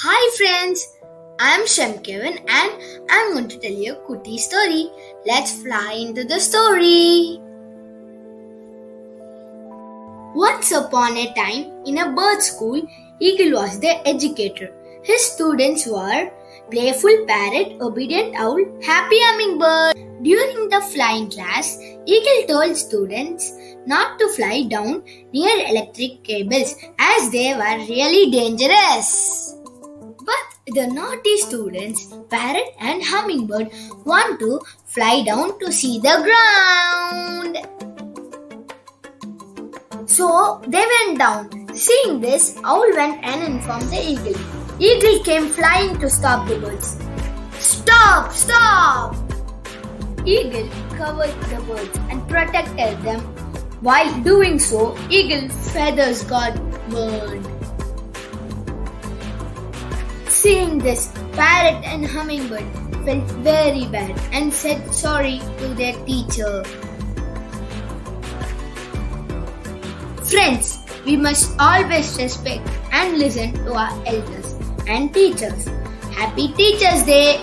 Hi friends, I'm SHEMKEVIN and I'm going to tell you a cutie story. Let's fly into the story. Once upon a time, in a bird school, Eagle was the educator. His students were playful parrot, obedient owl, happy hummingbird. During the flying class, Eagle told students not to fly down near electric cables as they were really dangerous. But the naughty students, parrot and hummingbird, want to fly down to see the ground. So they went down. Seeing this, Owl went and informed the eagle. Eagle came flying to stop the birds. Stop! Stop! Eagle covered the birds and protected them. While doing so, eagle feathers got burned. Seeing this, parrot and hummingbird felt very bad and said sorry to their teacher. Friends, we must always respect and listen to our elders and teachers. Happy Teachers' Day!